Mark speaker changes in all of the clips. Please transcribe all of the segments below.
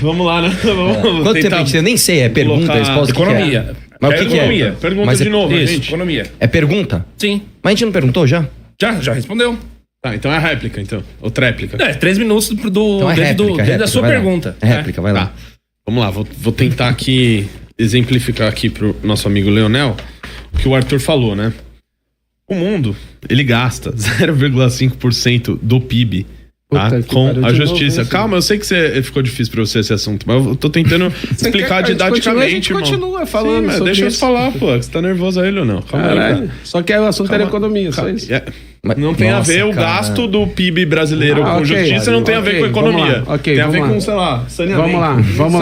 Speaker 1: Vamos lá, né?
Speaker 2: Quanto tempo a gente... Eu nem sei, é pergunta, resposta.
Speaker 3: Economia.
Speaker 2: Mas o que
Speaker 3: Economia.
Speaker 2: é?
Speaker 1: Pergunta
Speaker 2: Mas
Speaker 1: de novo,
Speaker 3: Isso,
Speaker 1: gente.
Speaker 3: economia.
Speaker 2: É pergunta?
Speaker 3: Sim.
Speaker 2: Mas a gente não perguntou já?
Speaker 3: Já respondeu.
Speaker 1: Tá, então é réplica, então. Ou tréplica.
Speaker 3: 3 minutos
Speaker 2: Então é
Speaker 3: desde
Speaker 2: réplica,
Speaker 3: da sua
Speaker 2: vai lá.
Speaker 3: pergunta.
Speaker 2: É réplica, vai lá.
Speaker 1: Tá. Vamos lá, vou tentar aqui exemplificar aqui pro nosso amigo Leonel o que o Arthur falou, né? O mundo, ele gasta 0,5% do PIB, tá?
Speaker 4: Puta que
Speaker 1: Com
Speaker 4: pariu,
Speaker 1: a
Speaker 4: de
Speaker 1: justiça.
Speaker 4: novo isso.
Speaker 1: Calma, eu sei que ficou difícil pra você esse assunto, mas eu tô tentando explicar
Speaker 4: quer que a gente
Speaker 1: didaticamente,
Speaker 4: continue, a gente
Speaker 1: irmão.
Speaker 4: continua falando
Speaker 1: Sim, mas
Speaker 4: sobre
Speaker 1: deixa eu
Speaker 4: isso.
Speaker 1: falar, pô. Você tá nervoso aí, Leonel? Calma aí,
Speaker 4: Caralho.
Speaker 1: cara.
Speaker 4: Só que o assunto era
Speaker 1: Calma.
Speaker 4: economia, só isso.
Speaker 2: Mas-
Speaker 1: Não tem
Speaker 2: Nossa,
Speaker 1: a ver o
Speaker 2: cara.
Speaker 1: gasto do PIB brasileiro com
Speaker 4: ok.
Speaker 1: justiça, não tem a ver
Speaker 4: Ok,
Speaker 1: com economia.
Speaker 4: vamos lá. Ok,
Speaker 1: tem a ver
Speaker 4: vamos lá.
Speaker 1: com, sei lá, saneamento.
Speaker 4: Vamos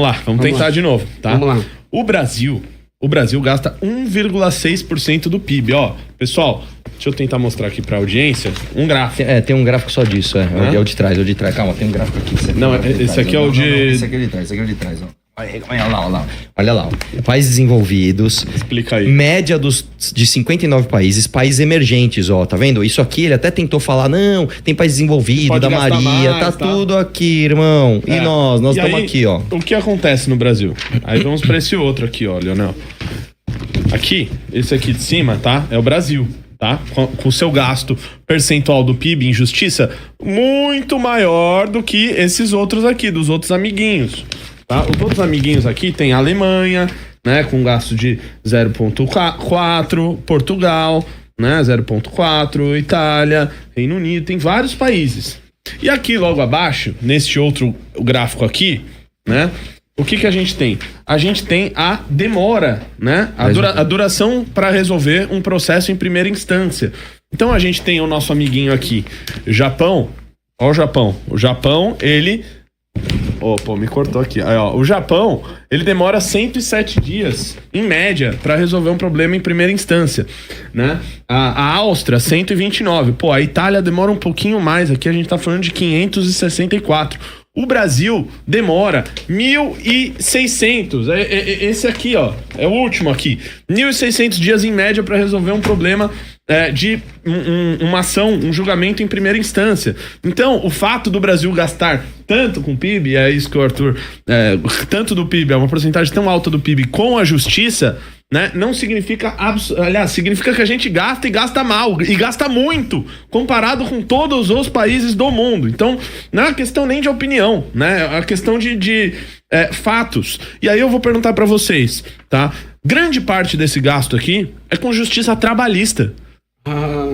Speaker 4: lá.
Speaker 1: Vamos tentar de novo, tá?
Speaker 4: Vamos lá.
Speaker 1: O Brasil gasta 1,6% do PIB, ó. Pessoal, deixa eu tentar mostrar aqui pra audiência um gráfico.
Speaker 2: Tem um gráfico só disso, é o de trás, é o de trás. Calma, tem um gráfico aqui.
Speaker 1: Não, esse aqui é o de...
Speaker 2: Esse aqui é o de trás, esse aqui é o de trás, ó. Olha lá. Olha lá, ó. Países desenvolvidos.
Speaker 1: Explica aí.
Speaker 2: Média de 59 países, países emergentes, ó, tá vendo? Isso aqui ele até tentou falar, não, tem país desenvolvido,
Speaker 1: Pode
Speaker 2: da
Speaker 1: gastar
Speaker 2: Maria,
Speaker 1: mais,
Speaker 2: tá
Speaker 1: tá?
Speaker 2: tudo aqui, irmão. E nós
Speaker 1: E
Speaker 2: estamos
Speaker 1: aí,
Speaker 2: aqui, ó.
Speaker 1: O que acontece no Brasil? Aí vamos pra esse outro aqui, ó, Leonel. Aqui, esse aqui de cima, tá? É o Brasil, tá? Com o seu gasto percentual do PIB em justiça muito maior do que esses outros aqui, dos outros amiguinhos, tá? Os outros amiguinhos aqui tem a Alemanha, né? Com gasto de 0,4, Portugal, né? 0,4, Itália, Reino Unido, tem vários países. E aqui logo abaixo, neste outro gráfico aqui, né? O que a gente tem? A gente tem a demora, né? A duração para resolver um processo em primeira instância. Então a gente tem o nosso amiguinho aqui, Japão. Ó o Japão. O Japão, ele... Pô, me cortou aqui. Aí, ó, o Japão, ele demora 107 dias, em média, para resolver um problema em primeira instância, né? A Áustria, 129. Pô, a Itália demora um pouquinho mais. Aqui a gente tá falando de 564. O Brasil demora 1.600. Esse aqui, ó, é o último aqui. 1.600 dias em média para resolver um problema de uma ação, um julgamento em primeira instância. Então, o fato do Brasil gastar tanto com o PIB, é isso que o Arthur... tanto do PIB, é uma porcentagem tão alta do PIB com a justiça, né, não significa... Aliás, significa que a gente gasta e gasta mal, e gasta muito, comparado com todos os países do mundo. Então, não é uma questão nem de opinião, né? É uma questão de fatos. E aí eu vou perguntar pra vocês, tá? Grande parte desse gasto aqui é com justiça trabalhista.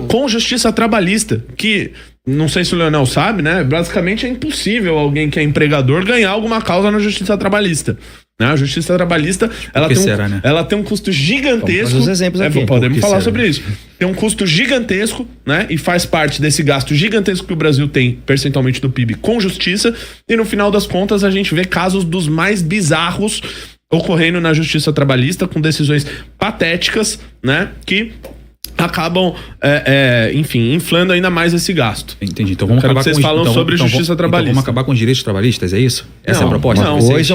Speaker 1: Com justiça trabalhista, que não sei se o Leonel sabe, né? Basicamente é impossível alguém que é empregador ganhar alguma causa na justiça trabalhista. Né? A justiça trabalhista, ela tem um custo gigantesco.
Speaker 2: Vamos os exemplos aqui.
Speaker 1: Podemos falar sobre isso. Tem um custo gigantesco, né? E faz parte desse gasto gigantesco que o Brasil tem, percentualmente do PIB, com justiça. E no final das contas, a gente vê casos dos mais bizarros ocorrendo na justiça trabalhista, com decisões patéticas, né? Que acabam, enfim, inflando ainda mais esse gasto.
Speaker 5: Entendi. Então vamos
Speaker 1: Quero
Speaker 5: acabar
Speaker 1: que vocês falam sobre justiça trabalhista.
Speaker 5: Então vamos acabar com os direitos trabalhistas, é isso? Essa é a proposta?
Speaker 2: Uma coisa,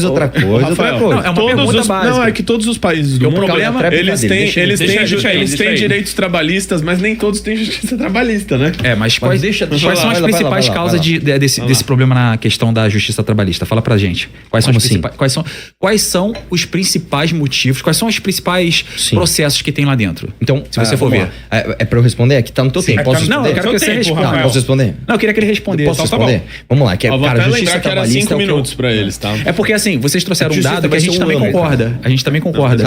Speaker 2: outra coisa,
Speaker 1: Rafael,
Speaker 2: outra coisa.
Speaker 5: É uma pergunta básica.
Speaker 1: Não, é que todos os países do mundo, eles têm direitos trabalhistas, mas nem todos têm justiça trabalhista, né?
Speaker 5: Mas quais são as principais causas desse problema na questão da justiça trabalhista? Fala pra gente. Quais são os principais motivos, quais são os principais processos que tem lá dentro?
Speaker 2: Então,
Speaker 5: se você for ver.
Speaker 2: É pra eu responder? Aqui tá no teu tempo. Posso responder?
Speaker 5: Não, eu quero que você responda.
Speaker 2: Posso responder?
Speaker 5: Não, eu queria que ele respondesse.
Speaker 2: Posso responder? Vamos lá,
Speaker 1: vou até lembrar que era 5 minutos pra eles, tá?
Speaker 5: É porque assim, vocês trouxeram um dado que a gente também concorda. A gente também concorda.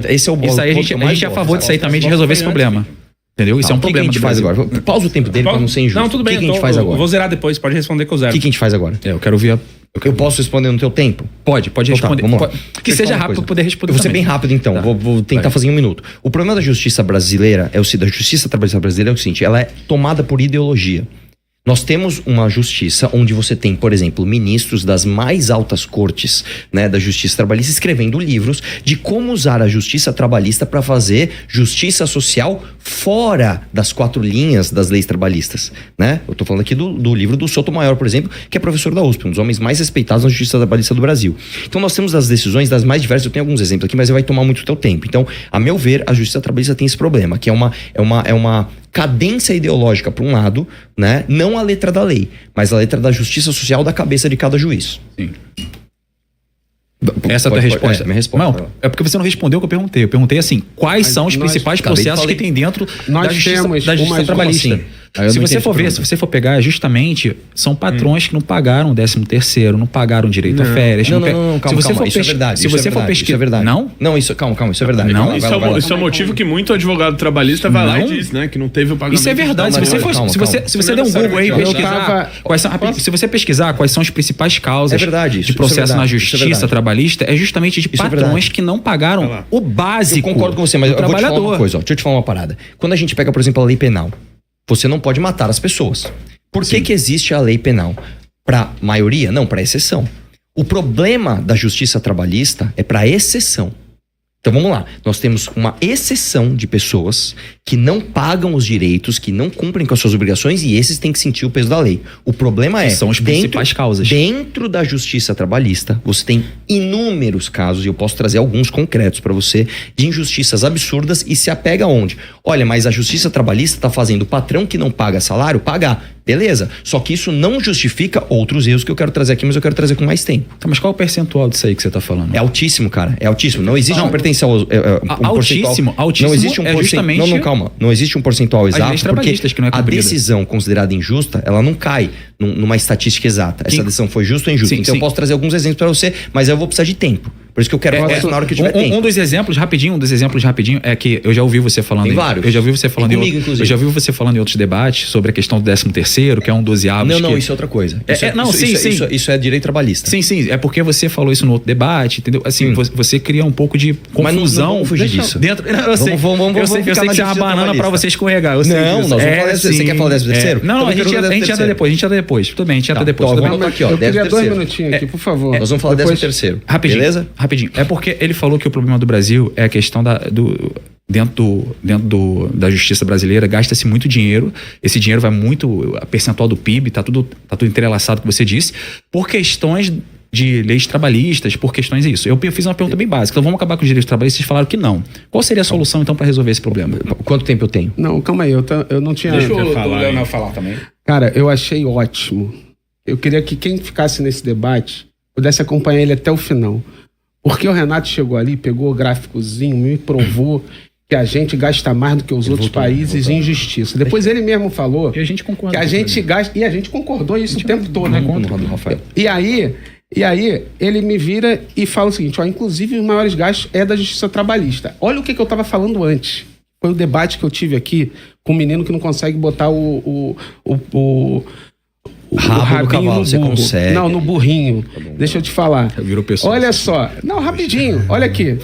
Speaker 2: Esse é o
Speaker 5: Isso aí a gente é a favor disso aí também, de resolver esse problema. Entendeu? Isso é um problema.
Speaker 2: O que a gente faz agora? Pausa o tempo dele pra não ser injusto.
Speaker 3: Não, tudo bem.
Speaker 2: O que a gente faz agora?
Speaker 3: Eu vou zerar depois, pode responder com o zero.
Speaker 2: O que a gente faz agora?
Speaker 5: Eu quero ouvir
Speaker 2: Eu posso responder no teu tempo?
Speaker 5: Pode responder.
Speaker 2: Vamos lá.
Speaker 5: Que seja rápido pra poder responder.
Speaker 2: Eu vou ser bem rápido então, vou tentar fazer em 1 minuto. O problema da justiça brasileira, da justiça trabalhista brasileira é o seguinte, ela é tomada por ideologia. Nós temos uma justiça onde você tem, por exemplo, ministros das mais altas cortes, né, da justiça trabalhista escrevendo livros de como usar a justiça trabalhista para fazer justiça social fora das 4 linhas das leis trabalhistas, né? Eu tô falando aqui do livro do Sotomayor, por exemplo, que é professor da USP, um dos homens mais respeitados na justiça trabalhista do Brasil. Então nós temos as decisões das mais diversas, eu tenho alguns exemplos aqui, mas vai tomar muito teu tempo. Então, a meu ver, a justiça trabalhista tem esse problema, que é uma cadência ideológica para um lado, né? Não a letra da lei, mas a letra da justiça social da cabeça de cada juiz.
Speaker 5: Sim. Essa é a tua resposta?
Speaker 2: Minha resposta.
Speaker 5: Não, é porque você não respondeu o que eu perguntei. Eu perguntei assim, quais são os principais processos que tem dentro da justiça trabalhista? Se você for pegar, justamente, são patrões que não pagaram o 13º, não pagaram direito a férias.
Speaker 2: Não, calma, isso é verdade.
Speaker 5: Se você for pesquisar... Não?
Speaker 2: Não, calma, isso é verdade.
Speaker 5: Não?
Speaker 1: Isso é o motivo que muito advogado trabalhista vai lá e diz, né? Que não teve o pagamento.
Speaker 5: Isso é verdade. Se você der um Google aí e pesquisar... Se você pesquisar quais são as principais causas de processo na justiça trabalhista, é justamente de patrões que não pagaram o básico.
Speaker 2: Eu concordo com você, mas eu vou te falar uma coisa. Deixa eu te falar uma parada. Quando a gente pega, por exemplo, a lei penal, você não pode matar as pessoas. Por que existe a lei penal? Para maioria? Não, para exceção. O problema da justiça trabalhista é para exceção. Então vamos lá, nós temos uma exceção de pessoas que não pagam os direitos, que não cumprem com as suas obrigações e esses têm que sentir o peso da lei. O problema é...
Speaker 5: São as principais causas.
Speaker 2: Dentro da justiça trabalhista, você tem inúmeros casos, e eu posso trazer alguns concretos para você, de injustiças absurdas e se apega aonde? Olha, mas a justiça trabalhista está fazendo o patrão que não paga salário pagar. Beleza, só que isso não justifica outros erros que eu quero trazer aqui, mas eu quero trazer com mais tempo.
Speaker 5: Tá, mas qual é o percentual disso aí que você tá falando?
Speaker 2: É altíssimo, cara. É altíssimo. Não existe um pertencimento
Speaker 5: altíssimo.
Speaker 2: Não existe um
Speaker 5: justamente...
Speaker 2: Não, calma. Não existe um percentual exato, porque
Speaker 5: que não é
Speaker 2: a decisão considerada injusta, ela não cai numa estatística exata. Essa decisão foi justa ou injusta. Então eu posso trazer alguns exemplos para você, mas eu vou precisar de tempo. Por isso que eu quero falar na hora que eu tiver tempo.
Speaker 5: Um dos exemplos rapidinho, é que eu já ouvi você falando...
Speaker 2: Tem vários.
Speaker 5: Eu já ouvi você falando
Speaker 2: comigo, inclusive.
Speaker 5: Eu já ouvi você falando em outros debates sobre a questão do 13º, que é um 12avos.
Speaker 2: Não, isso é outra coisa. Isso é direito trabalhista.
Speaker 5: Sim. É porque você falou isso no outro debate, entendeu? Assim, você cria um pouco de confusão.
Speaker 2: Mas não vamos fugir disso.
Speaker 5: Eu sei que você é uma banana pra você escorregar. Você
Speaker 2: quer falar 13º?
Speaker 5: Não, a gente anda depois. Tudo bem, a gente anda depois.
Speaker 4: Eu queria 2 minutinhos aqui, por favor.
Speaker 2: Nós vamos falar 13º.
Speaker 5: Beleza? Rapidinho. É porque ele falou que o problema do Brasil é a questão dentro da justiça brasileira, gasta-se muito dinheiro, esse dinheiro vai muito, a percentual do PIB, tá tudo entrelaçado, que você disse, por questões de leis trabalhistas, por questões disso. Eu fiz uma pergunta bem básica, então vamos acabar com os direitos trabalhistas, vocês falaram que não. Qual seria a solução, então, para resolver esse problema?
Speaker 2: Quanto tempo eu tenho?
Speaker 4: Não, calma aí, eu não tinha...
Speaker 3: Deixa o Leonel falar também.
Speaker 4: Cara, eu achei ótimo. Eu queria que quem ficasse nesse debate pudesse acompanhar ele até o final. Porque o Renato chegou ali, pegou o gráficozinho, me provou que a gente gasta mais do que os outros países em justiça. Depois ele mesmo falou
Speaker 5: e a gente concorda
Speaker 4: que a gente gasta... E a gente concordou isso o tempo todo.
Speaker 5: Rafael.
Speaker 4: E aí ele me vira e fala o seguinte, inclusive os maiores gastos é da justiça trabalhista. Olha o que eu estava falando antes. Foi o debate que eu tive aqui com um menino que não consegue botar o
Speaker 2: rabo do cavalo, você consegue.
Speaker 4: Não, no burrinho. Deixa eu te falar. Olha só. Não, rapidinho. Olha aqui.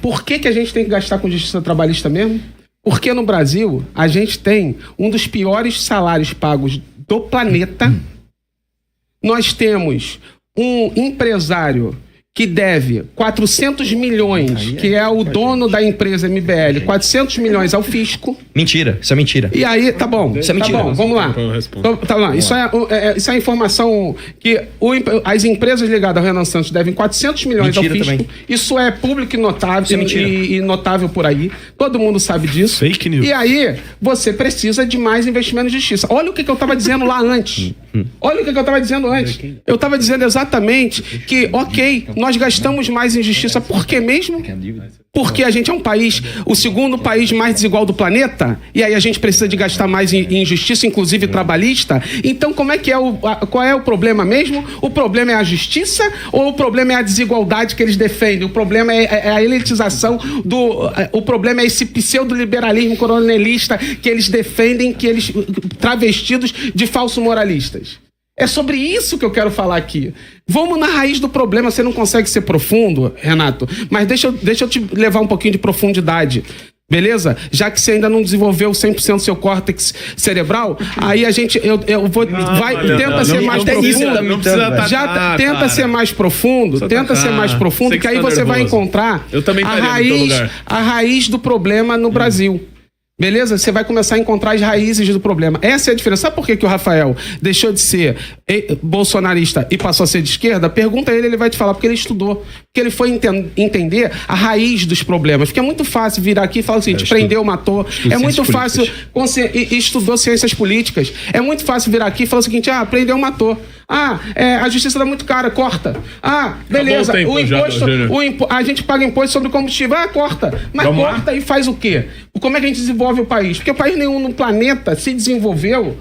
Speaker 4: Por que a gente tem que gastar com justiça trabalhista mesmo? Porque no Brasil, a gente tem um dos piores salários pagos do planeta. Nós temos um empresário que deve 400 milhões, que é o dono da empresa MBL, 400 milhões ao fisco.
Speaker 2: Mentira, isso é mentira.
Speaker 4: E aí, tá bom.
Speaker 2: Isso é mentira.
Speaker 4: Tá bom, vamos lá. Tá lá. Isso é informação que as empresas ligadas ao Renan Santos devem 400 milhões mentira ao fisco. Também. Isso é público e notável, e notável por aí. Todo mundo sabe disso.
Speaker 1: Fake news.
Speaker 4: E aí, você precisa de mais investimento em justiça. Olha o que eu estava dizendo lá antes. Olha o que eu estava dizendo antes. Eu estava dizendo exatamente que, ok, nós gastamos mais em justiça. Por que mesmo? Porque a gente é um país, o segundo país mais desigual do planeta, e aí a gente precisa de gastar mais em justiça, inclusive trabalhista. Então, qual é o problema mesmo? O problema é a justiça ou o problema é a desigualdade que eles defendem? O problema é a elitização o problema é esse pseudo-liberalismo coronelista que eles defendem, travestidos de falsos moralistas. É sobre isso que eu quero falar aqui. Vamos na raiz do problema. Você não consegue ser profundo, Renato, mas deixa eu te levar um pouquinho de profundidade. Beleza? Já que você ainda não desenvolveu 100% do seu córtex cerebral, aí a gente... Tenta ser mais profundo. Tenta ser mais profundo. Tenta ser mais profundo, que aí você vai encontrar a raiz do problema no Brasil. Beleza? Você vai começar a encontrar as raízes do problema. Essa é a diferença. Sabe por que o Rafael deixou de ser bolsonarista e passou a ser de esquerda? Pergunta a ele, ele vai te falar, porque ele estudou. Porque ele foi entender a raiz dos problemas. Porque é muito fácil virar aqui e falar o seguinte, prendeu, matou. É muito fácil... E estudou ciências políticas. É muito fácil virar aqui e falar o seguinte, prendeu, matou. A justiça tá muito cara, corta. Beleza, o imposto, a gente paga imposto sobre combustível, corta. Mas corta e faz o quê? Como é que a gente desenvolve o país? Porque país nenhum no planeta se desenvolveu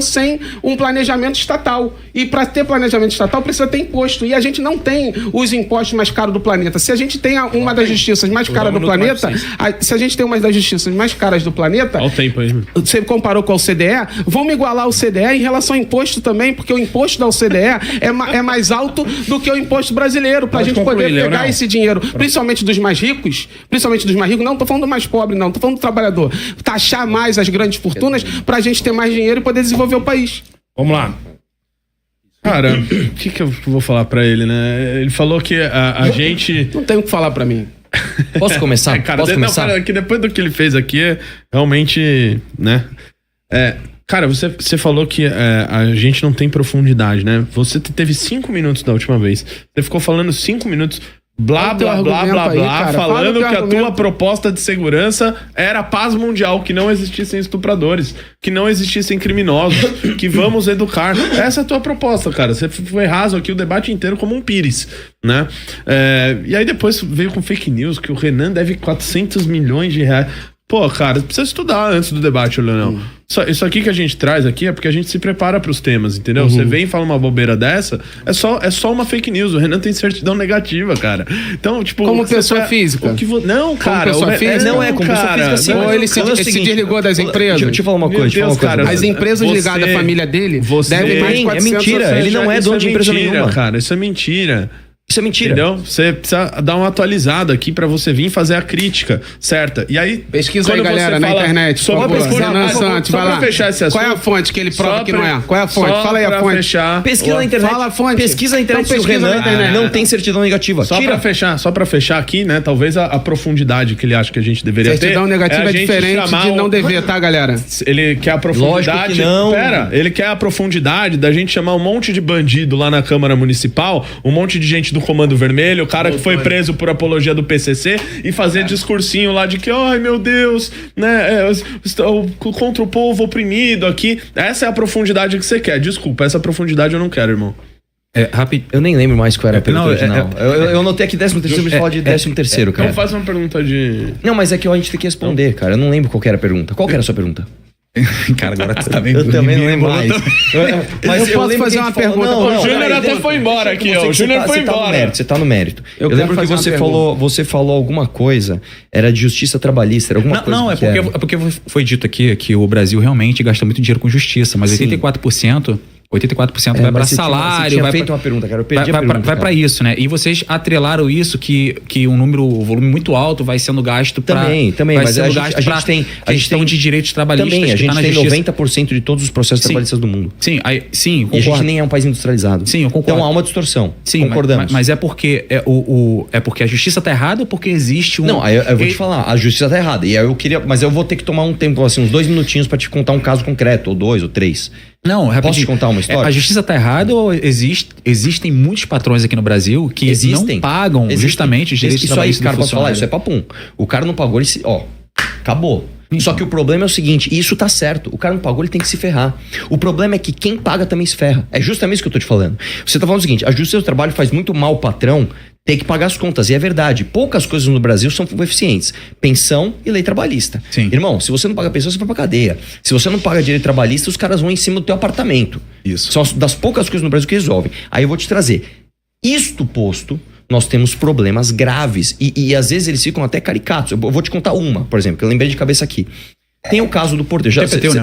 Speaker 4: sem um planejamento estatal. E para ter planejamento estatal precisa ter imposto. E a gente não tem os impostos mais caros do planeta. Se a gente tem uma das justiças mais caras do planeta, se a gente tem uma das justiças mais caras do planeta,
Speaker 1: olha o tempo aí.
Speaker 4: Você comparou com a OCDE, vamos igualar a OCDE em relação ao imposto também, porque o imposto da OCDE é mais alto do que o imposto brasileiro, pra gente poder pegar esse dinheiro, principalmente dos mais ricos, não tô falando do mais pobre, não, tô falando do trabalhador, taxar mais as grandes fortunas pra gente ter mais dinheiro e poder desenvolver o país.
Speaker 1: Vamos lá. Cara, o que eu vou falar pra ele, né? Ele falou que a gente...
Speaker 4: Não tem o que falar pra mim.
Speaker 2: Posso começar?
Speaker 1: Cara,
Speaker 2: Posso começar?
Speaker 1: Cara, que depois do que ele fez aqui, realmente, né? Cara, você falou que a gente não tem profundidade, né? Você teve 5 minutos da última vez. Você ficou falando 5 minutos... Blá, blá, blá, blá, blá, falando que a tua proposta de segurança era paz mundial, que não existissem estupradores, que não existissem criminosos, que vamos educar. Essa é a tua proposta, cara. Você foi raso aqui o debate inteiro como um pires, né? E aí depois veio com fake news que o Renan deve 400 milhões de reais. Pô, cara, precisa estudar antes do debate, Leonel. Isso aqui que a gente traz aqui é porque a gente se prepara pros temas, entendeu? Você vem e fala uma bobeira dessa, é só uma fake news. O Renan tem certidão negativa, cara. Então, tipo...
Speaker 4: Como pessoa física?
Speaker 1: Não, cara.
Speaker 4: Como pessoa física?
Speaker 2: Não é, como pessoa física, sim.
Speaker 4: Ou ele se desligou das empresas?
Speaker 2: Deixa eu falar uma coisa.
Speaker 1: Deus, cara,
Speaker 4: as empresas ligadas à família dele devem mais de 400...
Speaker 2: É mentira, ele não é dono de empresa nenhuma.
Speaker 1: Cara, isso é mentira.
Speaker 2: Isso é mentira.
Speaker 1: Entendeu? Você precisa dar uma atualizada aqui pra você vir fazer a crítica, certa? E aí...
Speaker 4: Pesquisa aí, galera, na internet.
Speaker 1: Só pra fechar esse assunto...
Speaker 4: Qual é a fonte que ele prova que não é? Qual é a fonte? Fala aí a fonte.
Speaker 2: Pesquisa na internet.
Speaker 4: Fala a fonte.
Speaker 2: Pesquisa na internet do Renan não tem certidão negativa.
Speaker 1: Só pra fechar aqui, né? Talvez a profundidade que ele acha que a gente deveria ter...
Speaker 4: Certidão negativa é diferente de não dever, tá, galera?
Speaker 1: Ele quer a profundidade...
Speaker 2: Lógico que não.
Speaker 1: Ele quer a profundidade da gente chamar um monte de bandido lá na Câmara Municipal, um monte de gente do Comando Vermelho, o cara que foi preso por apologia do PCC e fazer discursinho lá de que, ai meu Deus, né, contra o povo oprimido aqui. Essa é a profundidade que você quer. Desculpa, essa profundidade eu não quero, irmão.
Speaker 2: Rápido. Eu nem lembro mais qual era a pergunta original. Eu anotei aqui 13º, mas falar de 13º, cara.
Speaker 1: Então faz uma pergunta de...
Speaker 2: Não, mas é que a gente tem que responder, cara. Eu não lembro qual que era a pergunta. Qual que era a sua pergunta?
Speaker 5: Cara, agora você tá bem.
Speaker 2: Eu também não lembro mais.
Speaker 4: Mas eu posso fazer uma pergunta.
Speaker 1: O Júnior até foi embora aqui, ó. O Júnior foi embora.
Speaker 2: Você tá no mérito. Eu lembro que você falou alguma coisa, era de justiça trabalhista, era alguma coisa.
Speaker 5: Não, é porque foi dito aqui que o Brasil realmente gasta muito dinheiro com justiça, mas 84%... 84% vai para salário.
Speaker 2: Você tinha feito uma pergunta, cara. Eu perdi a pergunta.
Speaker 5: Vai para isso, né? E vocês atrelaram isso que um volume muito alto vai sendo gasto para.
Speaker 2: Também, mas a gente tem
Speaker 5: questão de direitos trabalhistas.
Speaker 2: Também, a gente tem 90% de todos os processos trabalhistas do mundo.
Speaker 5: Sim, concordo.
Speaker 2: E a gente nem é um país industrializado.
Speaker 5: Sim, eu concordo.
Speaker 2: Então há uma distorção.
Speaker 5: Sim, concordamos. Mas é porque é porque a justiça tá errada ou porque existe um...
Speaker 2: Não, aí eu vou te falar, a justiça tá errada. E aí mas eu vou ter que tomar um tempo, assim, uns 2 minutinhos para te contar um caso concreto, ou 2 ou 3.
Speaker 5: Não, rapidinho.
Speaker 2: Posso te contar uma história?
Speaker 5: A justiça tá errada ou existem muitos patrões aqui no Brasil que não pagam justamente os direitos trabalhistas do funcionário?
Speaker 2: Posso falar, isso é papum. O cara não pagou, acabou. Só que o problema é o seguinte, e isso tá certo, o cara não pagou, ele tem que se ferrar. O problema é que quem paga também se ferra. É justamente isso que eu tô te falando. Você tá falando o seguinte, a justiça do trabalho faz muito mal o patrão ter que pagar as contas. E é verdade, poucas coisas no Brasil são eficientes. Pensão e lei trabalhista.
Speaker 5: Sim.
Speaker 2: Irmão, se você não paga pensão, você vai pra cadeia. Se você não paga direito trabalhista, os caras vão em cima do teu apartamento.
Speaker 5: Isso.
Speaker 2: São das poucas coisas no Brasil que resolvem. Aí eu vou te trazer. Isto posto, nós temos problemas graves. E às vezes eles ficam até caricatos. Eu vou te contar uma, por exemplo, que eu lembrei de cabeça aqui. Tem o caso do porteiro.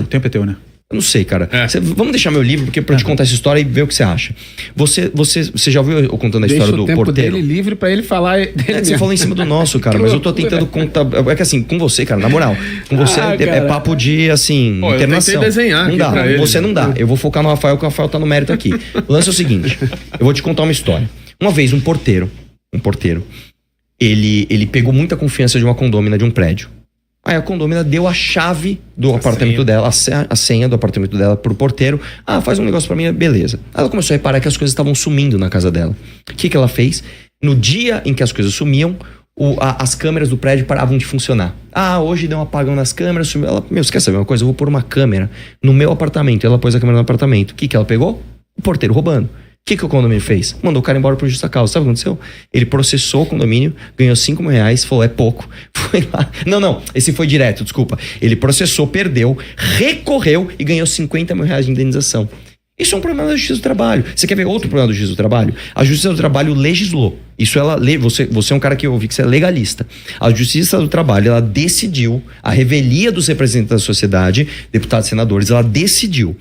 Speaker 5: Tem PTU, né?
Speaker 2: Eu não sei, cara. Vamos deixar meu livro pra te contar essa história e ver o que você acha. Você já ouviu eu contando a história do porteiro?
Speaker 4: Deixa o tempo dele livre pra ele falar dele
Speaker 2: você falou em cima do nosso, cara. Mas eu tô tentando contar... É que assim, com você, cara, na moral. Com você é papo de, assim, internação.
Speaker 1: Eu tentei desenhar
Speaker 2: não dá, você não dá. Eu vou focar no Rafael, que o Rafael tá no mérito aqui. O lance é o seguinte. Eu vou te contar uma história. Uma vez, um porteiro, ele pegou muita confiança de uma condômina de um prédio. Aí a condômina deu a chave do apartamento dela, a senha do apartamento dela pro porteiro. Faz um negócio pra mim, beleza. Ela começou a reparar que as coisas estavam sumindo na casa dela. O que ela fez? No dia em que as coisas sumiam, as câmeras do prédio paravam de funcionar. Hoje deu um apagão nas câmeras, sumiu. Ela, você quer saber uma coisa? Eu vou pôr uma câmera no meu apartamento. Ela pôs a câmera no apartamento. O que ela pegou? O porteiro roubando. O que o condomínio fez? Mandou o cara embora por justa causa. Sabe o que aconteceu? Ele processou o condomínio, ganhou R$5.000, falou, é pouco. Foi lá. Não, esse foi direto, desculpa. Ele processou, perdeu, recorreu e ganhou R$50.000 de indenização. Isso é um problema da Justiça do Trabalho. Você quer ver outro problema da Justiça do Trabalho? A Justiça do Trabalho legislou. Isso você é um cara que eu ouvi que você é legalista. A Justiça do Trabalho, ela decidiu, a revelia dos representantes da sociedade, deputados e senadores, ela decidiu.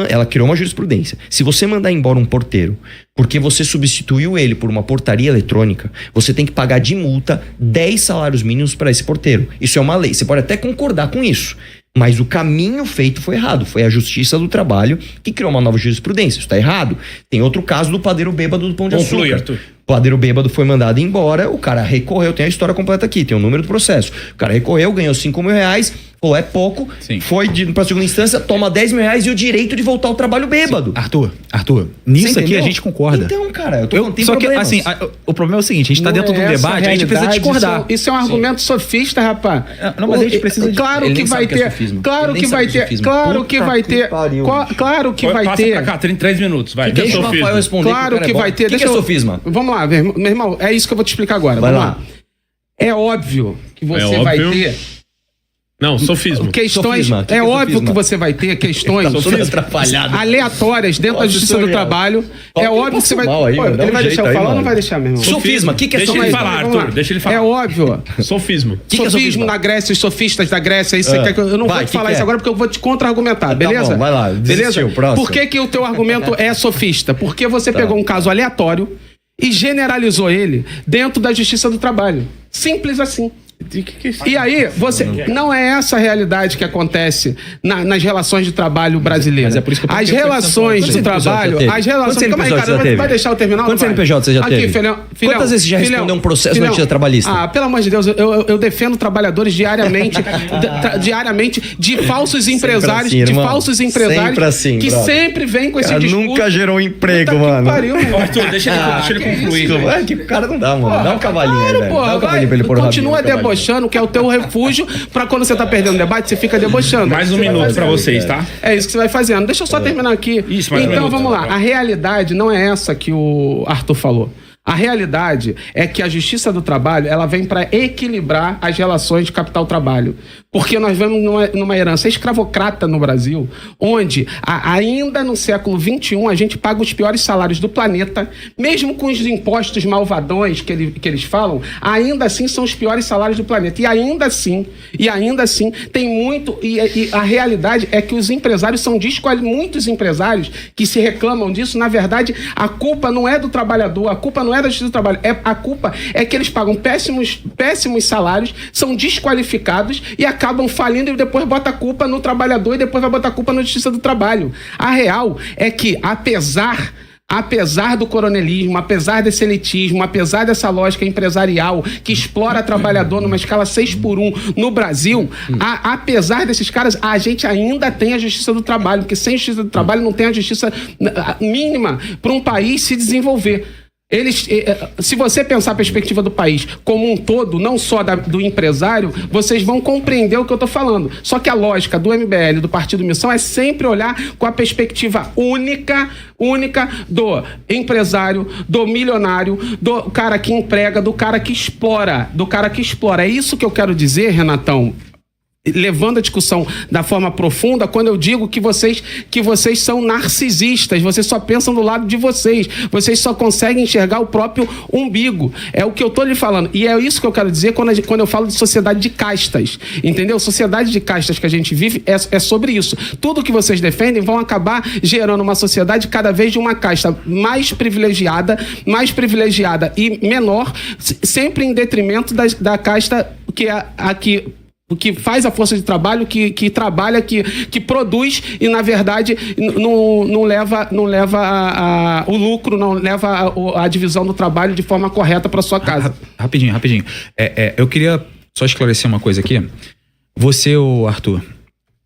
Speaker 2: Ela criou uma jurisprudência. Se você mandar embora um porteiro porque você substituiu ele por uma portaria eletrônica, você tem que pagar de multa 10 salários mínimos para esse porteiro. Isso é uma lei. Você pode até concordar com isso. Mas o caminho feito foi errado. Foi a Justiça do Trabalho que criou uma nova jurisprudência. Isso está errado. Tem outro caso do padeiro bêbado do Pão de Açúcar.
Speaker 3: Arthur.
Speaker 2: O padeiro bêbado foi mandado embora, o cara recorreu, tem a história completa aqui, tem o número do processo. O cara recorreu, ganhou R$5.000, falou, é pouco, foi pra segunda instância, toma R$10.000 e o direito de voltar ao trabalho bêbado.
Speaker 5: Arthur, nisso aqui a gente concorda.
Speaker 2: Então, cara, eu tô falando, tem
Speaker 5: só
Speaker 2: problemas.
Speaker 5: que, assim, o problema é o seguinte, a gente tá dentro de um debate, a gente precisa discordar.
Speaker 4: Isso é um argumento sofista, rapaz.
Speaker 5: Não, mas a gente precisa
Speaker 4: Claro que vai ter. Claro que vai ter. Claro que vai ter. Claro que vai
Speaker 3: Passa
Speaker 4: ter.
Speaker 3: pra cá, 33 minutos, vai.
Speaker 2: Deixa o Rafael responder.
Speaker 4: Claro que vai ter.
Speaker 2: O que é sofisma?
Speaker 4: Vamos lá, meu irmão, é isso que eu vou te explicar agora.
Speaker 2: Vai
Speaker 4: Vamos
Speaker 2: lá.
Speaker 4: É óbvio que você vai ter
Speaker 1: Não, sofismo.
Speaker 4: questões.
Speaker 2: Sofisma.
Speaker 4: É óbvio
Speaker 2: sofisma?
Speaker 4: que você vai ter questões aleatórias dentro da Justiça do Trabalho. É óbvio que você vai. Ele vai deixar eu falar ou não vai deixar, meu irmão?
Speaker 2: Sofisma, o que é
Speaker 3: Deixa
Speaker 2: sofisma?
Speaker 3: ele falar, Arthur, deixa ele falar.
Speaker 4: É óbvio.
Speaker 1: Sofismo.
Speaker 2: Que é
Speaker 4: Sofismo na Grécia, os sofistas da Grécia, isso você quer que eu não vou te falar isso agora porque eu vou te contra-argumentar, beleza?
Speaker 2: bom, vai lá, desistiu, próximo.
Speaker 4: Por que o teu argumento é sofista? Porque você pegou um caso aleatório e generalizou ele dentro da Justiça do Trabalho. Simples assim. E aí, não é essa a realidade que acontece nas relações de trabalho brasileiras.
Speaker 5: Mas é por isso que eu
Speaker 4: as relações de trabalho, as relações. Calma aí, cara, vai deixar eu terminar?
Speaker 2: Quantos CNPJ você já teve?
Speaker 4: Filhão,
Speaker 2: Quantas vezes você já respondeu um processo na Justiça Trabalhista?
Speaker 4: Pelo amor de Deus, eu defendo trabalhadores diariamente, de falsos empresários,
Speaker 2: Sempre assim,
Speaker 4: que
Speaker 2: brother.
Speaker 4: sempre vêm com esse discurso.
Speaker 2: Nunca gerou emprego,
Speaker 4: Puta que
Speaker 2: mano.
Speaker 4: pariu, mano.
Speaker 3: Arthur, deixa ele concluir.
Speaker 2: Que o cara não dá, mano. Dá um cavalinho aí, velho.
Speaker 4: Porra,
Speaker 2: Dá um cavalinho pra ele pôr o
Speaker 4: continua
Speaker 2: rabinho,
Speaker 4: debochando, que é o teu refúgio, pra quando você tá perdendo debate, você fica debochando.
Speaker 3: Mais um minuto pra vocês, tá?
Speaker 4: É isso que você vai fazendo. Deixa eu só terminar aqui.
Speaker 3: Isso, mais um
Speaker 4: então,
Speaker 3: minuto.
Speaker 4: vamos lá. A realidade não é essa que o Arthur falou. A realidade é que a Justiça do Trabalho, ela vem para equilibrar as relações de capital-trabalho. Porque nós vemos numa herança escravocrata no Brasil, onde ainda no século XXI a gente paga os piores salários do planeta, mesmo com os impostos malvadões que eles falam, ainda assim são os piores salários do planeta. E ainda assim tem muito... E a realidade é que os empresários são muitos empresários que se reclamam disso. Na verdade, a culpa não é do trabalhador, a culpa não é da Justiça do Trabalho. A culpa é que eles pagam péssimos salários, são desqualificados e acabam falindo e depois bota a culpa no trabalhador e depois vai botar a culpa na Justiça do Trabalho. A real é que, apesar do coronelismo, apesar desse elitismo, apesar dessa lógica empresarial que explora trabalhador numa escala 6x1 no Brasil, apesar desses caras, a gente ainda tem a Justiça do Trabalho, porque sem Justiça do Trabalho não tem a justiça mínima para um país se desenvolver. Se você pensar a perspectiva do país como um todo, não só do empresário, vocês vão compreender o que eu estou falando. Só que a lógica do MBL, do Partido Missão, é sempre olhar com a perspectiva única do empresário, do milionário, do cara que emprega, do cara que explora. É isso que eu quero dizer, Renatão. Levando a discussão da forma profunda, quando eu digo que vocês são narcisistas, vocês só pensam do lado de vocês só conseguem enxergar o próprio umbigo. É o que eu tô lhe falando. E é isso que eu quero dizer quando eu falo de sociedade de castas. Entendeu? Sociedade de castas que a gente vive é sobre isso. Tudo que vocês defendem vão acabar gerando uma sociedade cada vez de uma casta mais privilegiada e menor, sempre em detrimento da casta que é aqui, que faz a força de trabalho, que trabalha, que produz e, na verdade, não leva o lucro, não leva a divisão do trabalho de forma correta para sua casa.
Speaker 5: Rapidinho. Eu queria só esclarecer uma coisa aqui. Você, Arthur,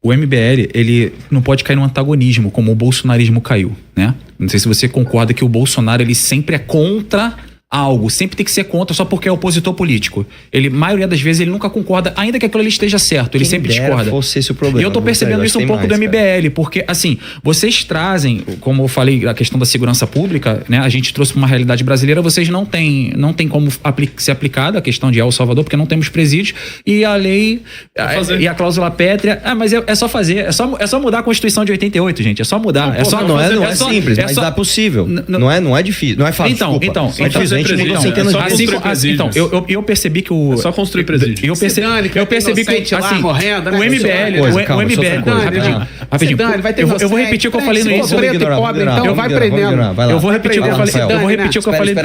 Speaker 5: o MBL, ele não pode cair no antagonismo, como o bolsonarismo caiu, né? Não sei se você concorda que o Bolsonaro, ele sempre é contra algo, sempre tem que ser contra só porque é opositor político. Ele, maioria das vezes, ele nunca concorda, ainda que aquilo ali esteja certo, ele sempre discorda.
Speaker 2: Fosse esse o problema.
Speaker 5: E eu tô percebendo isso um pouco do MBL, porque, assim, vocês trazem, como eu falei, a questão da segurança pública, né? A gente trouxe pra uma realidade brasileira, vocês não tem como ser aplicada a questão de El Salvador, porque não temos presídios, e a lei, e a cláusula pétrea, mas é só fazer, é só mudar a Constituição de 88, gente, é só mudar.
Speaker 2: Não é simples, mas dá possível. Não é difícil, não é fácil.
Speaker 5: Então, eu percebi que o...
Speaker 1: É só construir presídio.
Speaker 5: Eu percebi que assim,
Speaker 4: morrendo,
Speaker 5: o MBL... Rapidinho. Eu vou repetir o que eu falei no início.
Speaker 4: Então vai prendendo.
Speaker 5: Eu vou repetir o que eu falei.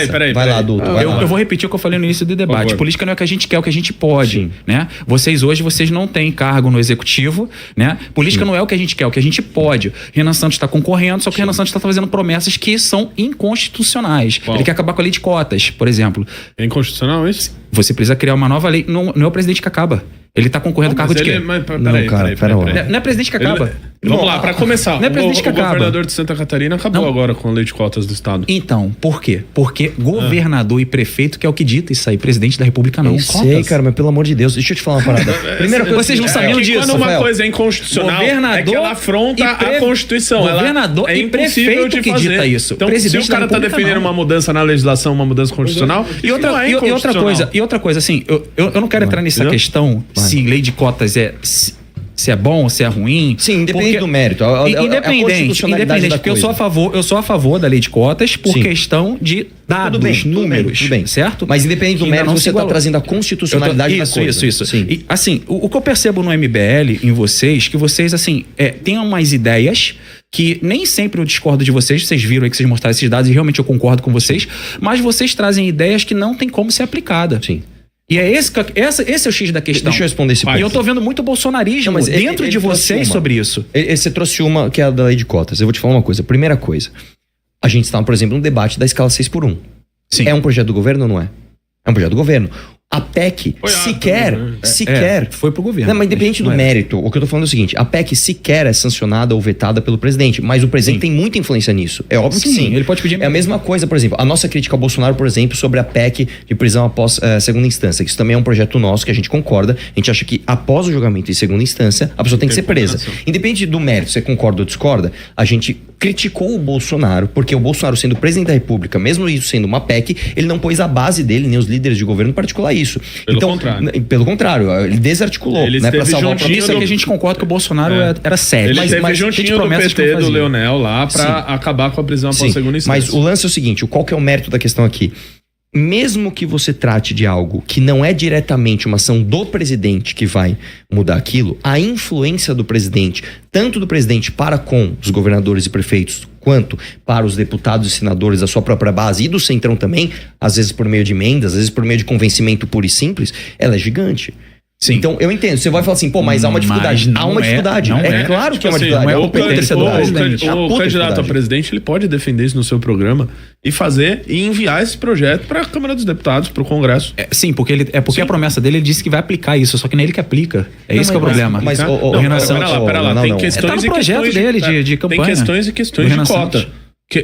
Speaker 2: Peraí. Vai lá, adulto.
Speaker 5: Eu vou repetir o que eu falei no início do debate. Política não é o que a gente quer, é o que a gente pode, né? Vocês não têm cargo no executivo, né? Política não é o que a gente quer, é o que a gente pode. Renan Santos está concorrendo, só que o Renan Santos está fazendo promessas que são inconstitucionais. Ele quer acabar com a lei de cotas, por exemplo.
Speaker 1: É inconstitucional isso?
Speaker 5: Você precisa criar uma nova lei. Não é o presidente que acaba. Ele tá concorrendo cargo de quê?
Speaker 2: Peraí.
Speaker 5: Não é presidente que acaba.
Speaker 1: Vamos lá, pra começar.
Speaker 5: Não é presidente que acaba.
Speaker 1: O governador de Santa Catarina acabou agora com a lei de cotas do estado.
Speaker 5: Então, por quê? Porque governador e prefeito que é o que dita isso aí. Presidente da República não.
Speaker 2: Eu sei, cara, mas pelo amor de Deus, deixa eu te falar uma parada.
Speaker 5: Primeira coisa, vocês não sabiam disso.
Speaker 1: Quando uma coisa é inconstitucional, é que ela afronta a Constituição.
Speaker 5: Governador e prefeito que dita isso.
Speaker 1: Então, se o cara tá defendendo uma mudança na legislação, uma mudança constitucional,
Speaker 5: e outra coisa, assim, eu não quero entrar nessa questão se lei de cotas se é bom, se é ruim.
Speaker 2: Sim, independente do mérito.
Speaker 5: Independente, porque eu sou a favor da lei de cotas por questão de dados, números,
Speaker 2: tudo bem.
Speaker 5: certo?
Speaker 2: Mas independente do mérito, você está trazendo a constitucionalidade da coisa.
Speaker 5: Isso. Sim. E, assim, o que eu percebo no MBL, em vocês, que vocês, assim, têm umas ideias que nem sempre eu discordo de vocês viram aí que vocês mostraram esses dados e realmente eu concordo com vocês, mas vocês trazem ideias que não tem como ser aplicada.
Speaker 2: Sim.
Speaker 5: E esse é o X da questão.
Speaker 2: Deixa eu responder esse ponto.
Speaker 5: E eu tô vendo muito bolsonarismo dentro de vocês sobre isso.
Speaker 2: Você trouxe uma que é a da lei de cotas. Eu vou te falar uma coisa. Primeira coisa. A gente está, por exemplo, num debate da escala 6x1.
Speaker 5: Sim.
Speaker 2: É um projeto do governo ou não é? É um projeto do governo. A PEC sequer
Speaker 5: foi pro governo.
Speaker 2: Não, mas independente do mérito, o que eu tô falando é o seguinte: a PEC sequer é sancionada ou vetada pelo presidente, mas o presidente tem muita influência nisso. É óbvio que sim.
Speaker 5: Ele pode pedir.
Speaker 2: É a mesma coisa, por exemplo, a nossa crítica ao Bolsonaro, por exemplo, sobre a PEC de prisão após segunda instância, que isso também é um projeto nosso que a gente concorda. A gente acha que após o julgamento em segunda instância, a pessoa tem que ser presa. Independente do mérito, você concorda ou discorda, a gente criticou o Bolsonaro, porque o Bolsonaro, sendo presidente da República, mesmo isso sendo uma PEC, ele não pôs a base dele, nem os líderes de governo, para articular isso. Pelo contrário, ele desarticulou.
Speaker 1: Ele
Speaker 2: né, pra salvar o
Speaker 5: Isso é que a gente concorda que o Bolsonaro era sério.
Speaker 1: Ele esteve juntinho do PT, do Leonel lá, pra acabar com a prisão após segunda instância.
Speaker 2: Mas o lance é o seguinte, qual que é o mérito da questão aqui? Mesmo que você trate de algo que não é diretamente uma ação do presidente que vai mudar aquilo, a influência do presidente, tanto do presidente para com os governadores e prefeitos, quanto para os deputados e senadores da sua própria base e do Centrão também, às vezes por meio de emendas, às vezes por meio de convencimento puro e simples, ela é gigante.
Speaker 5: Sim.
Speaker 2: Então, eu entendo. Você vai falar assim, pô, mas há uma dificuldade. Há uma dificuldade. É claro que é uma dificuldade.
Speaker 5: Não é a competência do presidente.
Speaker 1: O candidato a presidente, ele pode defender isso no seu programa e fazer e enviar esse projeto para a Câmara dos Deputados, para o Congresso.
Speaker 5: Sim, porque a promessa dele, ele disse que vai aplicar isso, só que não é ele que aplica. Esse que é o problema.
Speaker 2: Mas,
Speaker 1: pera lá. Tem questões
Speaker 5: e questões dele de campanha.
Speaker 1: Tem questões e questões de cota.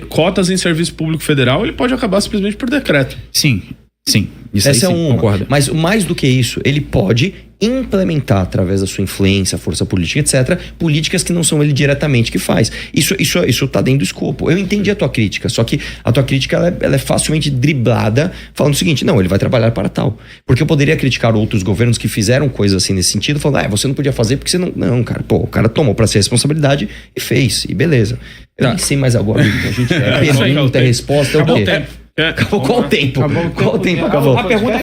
Speaker 1: Cotas em serviço público federal, ele pode acabar simplesmente por decreto.
Speaker 5: Sim. Isso
Speaker 2: essa
Speaker 5: aí,
Speaker 2: é uma. Concordo. Mas mais do que isso, ele pode implementar, através da sua influência, força política, etc., políticas que não são ele diretamente que faz. Isso tá dentro do escopo. Eu entendi a tua crítica, só que a tua crítica ela é facilmente driblada, falando o seguinte: não, ele vai trabalhar para tal. Porque eu poderia criticar outros governos que fizeram coisas assim nesse sentido, falando, você não podia fazer porque você não. Não, cara, o cara tomou para si a responsabilidade e fez, e beleza. Eu nem sei mais agora o que a gente pergunta, resposta, é o quê?
Speaker 1: Acabou o tempo.
Speaker 2: Qual o tempo? Qual o tempo acabou?
Speaker 5: A pergunta